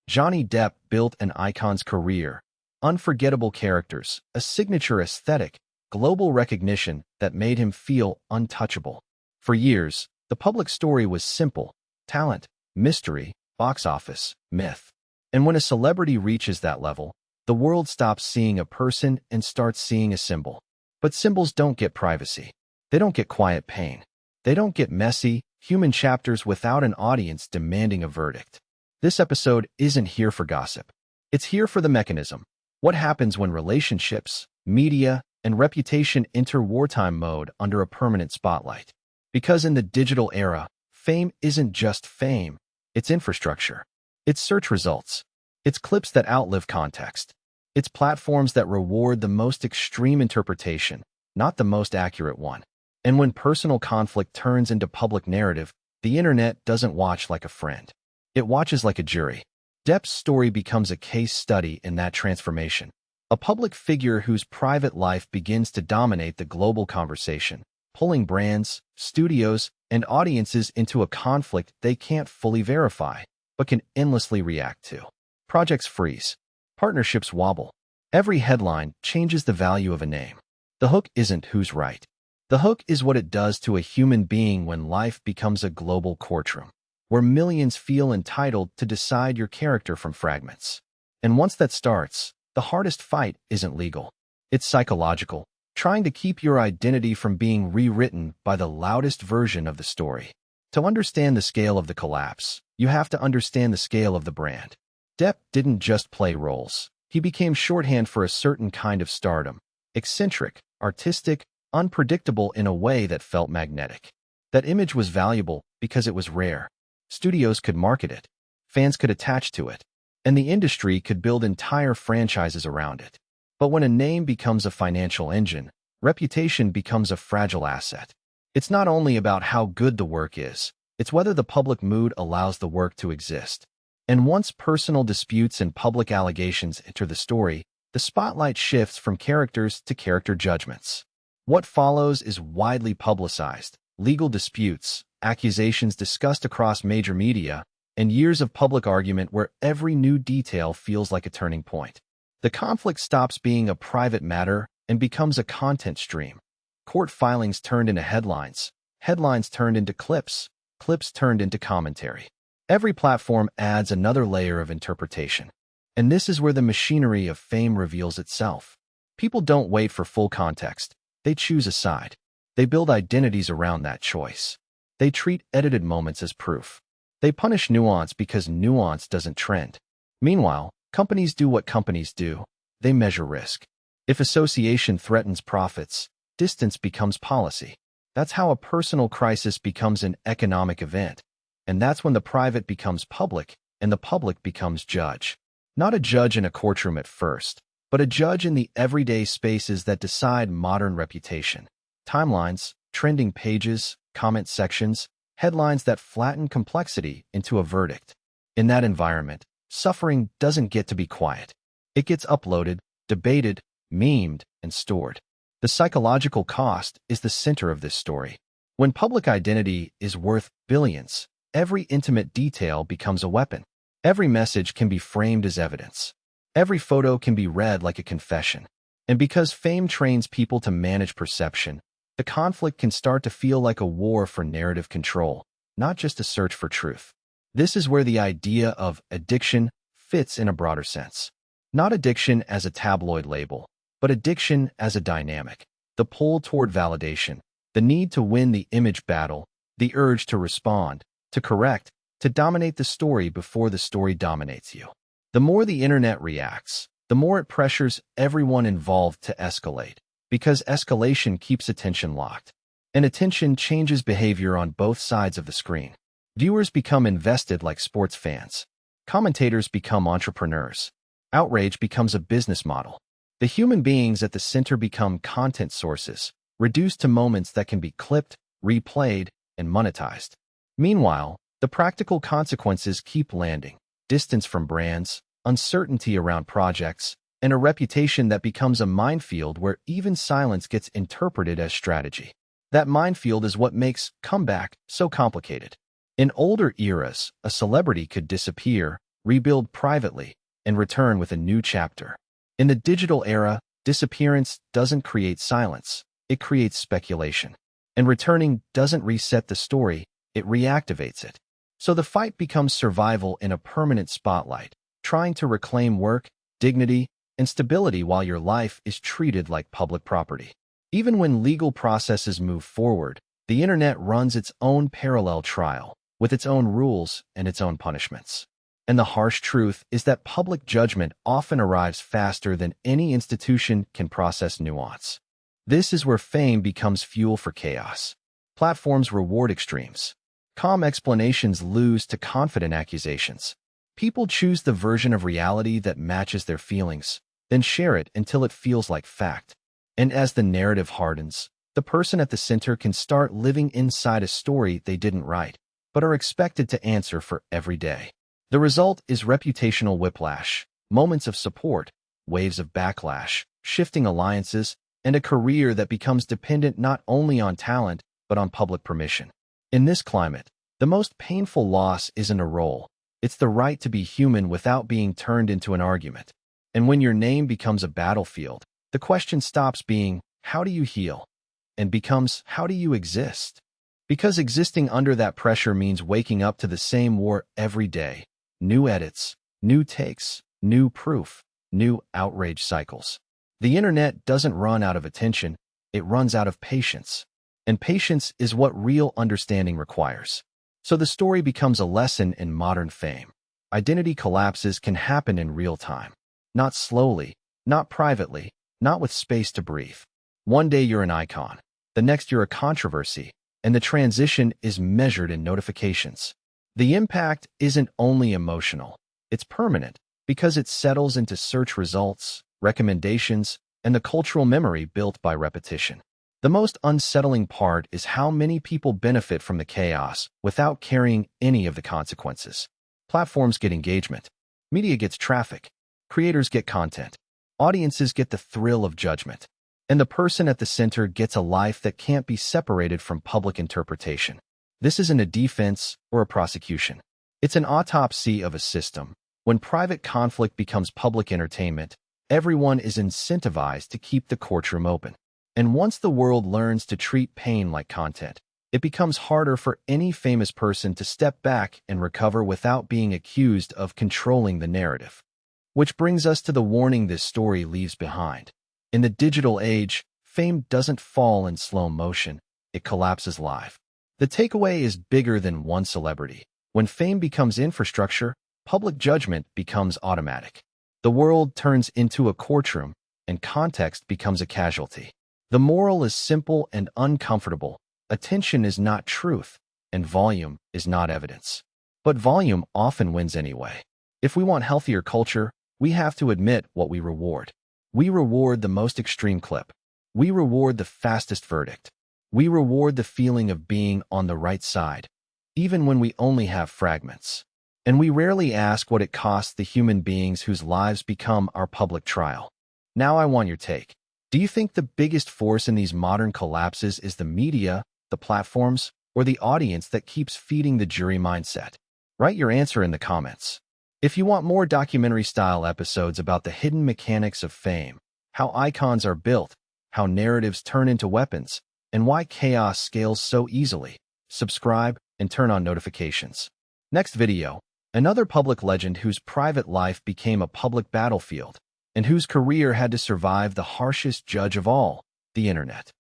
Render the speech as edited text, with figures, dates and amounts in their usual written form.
Johnny Depp built an icon's career, unforgettable characters, a signature aesthetic, global recognition that made him feel untouchable. For years, the public story was simple: talent, mystery, box office, myth. And when a celebrity reaches that level, the world stops seeing a person and starts seeing a symbol. But symbols don't get privacy. They don't get quiet pain. They don't get messy, human chapters without an audience demanding a verdict. This episode isn't here for gossip. It's here for the mechanism. What happens when relationships, media, and reputation enter wartime mode under a permanent spotlight? Because in the digital era, fame isn't just fame, it's infrastructure. It's search results. It's clips that outlive context. It's platforms that reward the most extreme interpretation, not the most accurate one. And when personal conflict turns into public narrative, the internet doesn't watch like a friend. It watches like a jury. Depp's story becomes a case study in that transformation. A public figure whose private life begins to dominate the global conversation, pulling brands, studios, and audiences into a conflict they can't fully verify, but can endlessly react to. Projects freeze. Partnerships wobble. Every headline changes the value of a name. The hook isn't who's right. The hook is what it does to a human being when life becomes a global courtroom, where millions feel entitled to decide your character from fragments. And once that starts, the hardest fight isn't legal. It's psychological, trying to keep your identity from being rewritten by the loudest version of the story. To understand the scale of the collapse, you have to understand the scale of the brand. Depp didn't just play roles. He became shorthand for a certain kind of stardom: eccentric, artistic, unpredictable in a way that felt magnetic. That image was valuable because it was rare. Studios could market it, fans could attach to it, and the industry could build entire franchises around it. But when a name becomes a financial engine, reputation becomes a fragile asset. It's not only about how good the work is, it's whether the public mood allows the work to exist. And once personal disputes and public allegations enter the story, the spotlight shifts from characters to character judgments. What follows is widely publicized: legal disputes, accusations discussed across major media, and years of public argument where every new detail feels like a turning point. The conflict stops being a private matter and becomes a content stream. Court filings turned into headlines, headlines turned into clips, clips turned into commentary. Every platform adds another layer of interpretation. And this is where the machinery of fame reveals itself. People don't wait for full context. They choose a side. They build identities around that choice. They treat edited moments as proof. They punish nuance because nuance doesn't trend. Meanwhile, companies do what companies do. They measure risk. If association threatens profits, distance becomes policy. That's how a personal crisis becomes an economic event. And that's when the private becomes public and the public becomes judge. Not a judge in a courtroom at first, but a judge in the everyday spaces that decide modern reputation. Timelines, trending pages, comment sections, headlines that flatten complexity into a verdict. In that environment, suffering doesn't get to be quiet. It gets uploaded, debated, memed, and stored. The psychological cost is the center of this story. When public identity is worth billions, every intimate detail becomes a weapon. Every message can be framed as evidence. Every photo can be read like a confession. And because fame trains people to manage perception, the conflict can start to feel like a war for narrative control, not just a search for truth. This is where the idea of addiction fits in a broader sense. Not addiction as a tabloid label, but addiction as a dynamic. The pull toward validation, the need to win the image battle, the urge to respond, to correct, to dominate the story before the story dominates you. The more the internet reacts, the more it pressures everyone involved to escalate, because escalation keeps attention locked. And attention changes behavior on both sides of the screen. Viewers become invested like sports fans. Commentators become entrepreneurs. Outrage becomes a business model. The human beings at the center become content sources, reduced to moments that can be clipped, replayed, and monetized. Meanwhile, the practical consequences keep landing: distance from brands, uncertainty around projects, and a reputation that becomes a minefield where even silence gets interpreted as strategy. That minefield is what makes comeback so complicated. In older eras, a celebrity could disappear, rebuild privately, and return with a new chapter. In the digital era, disappearance doesn't create silence, it creates speculation. And returning doesn't reset the story, it reactivates it. So the fight becomes survival in a permanent spotlight, trying to reclaim work, dignity, and stability while your life is treated like public property. Even when legal processes move forward, the internet runs its own parallel trial, with its own rules and its own punishments. And the harsh truth is that public judgment often arrives faster than any institution can process nuance. This is where fame becomes fuel for chaos. Platforms reward extremes. Calm explanations lose to confident accusations. People choose the version of reality that matches their feelings, then share it until it feels like fact. And as the narrative hardens, the person at the center can start living inside a story they didn't write, but are expected to answer for every day. The result is reputational whiplash, moments of support, waves of backlash, shifting alliances, and a career that becomes dependent not only on talent, but on public permission. In this climate, the most painful loss isn't a role. It's the right to be human without being turned into an argument. And when your name becomes a battlefield, the question stops being, how do you heal? And becomes, how do you exist? Because existing under that pressure means waking up to the same war every day. New edits, new takes, new proof, new outrage cycles. The internet doesn't run out of attention, it runs out of patience. And patience is what real understanding requires. So the story becomes a lesson in modern fame. Identity collapses can happen in real time. Not slowly, not privately, not with space to breathe. One day you're an icon, the next you're a controversy, and the transition is measured in notifications. The impact isn't only emotional, it's permanent because it settles into search results, recommendations, and the cultural memory built by repetition. The most unsettling part is how many people benefit from the chaos without carrying any of the consequences. Platforms get engagement, media gets traffic, creators get content, audiences get the thrill of judgment, and the person at the center gets a life that can't be separated from public interpretation. This isn't a defense or a prosecution. It's an autopsy of a system. When private conflict becomes public entertainment, everyone is incentivized to keep the courtroom open. And once the world learns to treat pain like content, it becomes harder for any famous person to step back and recover without being accused of controlling the narrative. Which brings us to the warning this story leaves behind. In the digital age, fame doesn't fall in slow motion, it collapses live. The takeaway is bigger than one celebrity. When fame becomes infrastructure, public judgment becomes automatic. The world turns into a courtroom, and context becomes a casualty. The moral is simple and uncomfortable. Attention is not truth, and volume is not evidence. But volume often wins anyway. If we want healthier culture, we have to admit what we reward. We reward the most extreme clip. We reward the fastest verdict. We reward the feeling of being on the right side, even when we only have fragments. And we rarely ask what it costs the human beings whose lives become our public trial. Now I want your take. Do you think the biggest force in these modern collapses is the media, the platforms, or the audience that keeps feeding the jury mindset? Write your answer in the comments. If you want more documentary-style episodes about the hidden mechanics of fame, how icons are built, how narratives turn into weapons, and why chaos scales so easily, subscribe and turn on notifications. Next video, another public legend whose private life became a public battlefield, and whose career had to survive the harshest judge of all, the internet.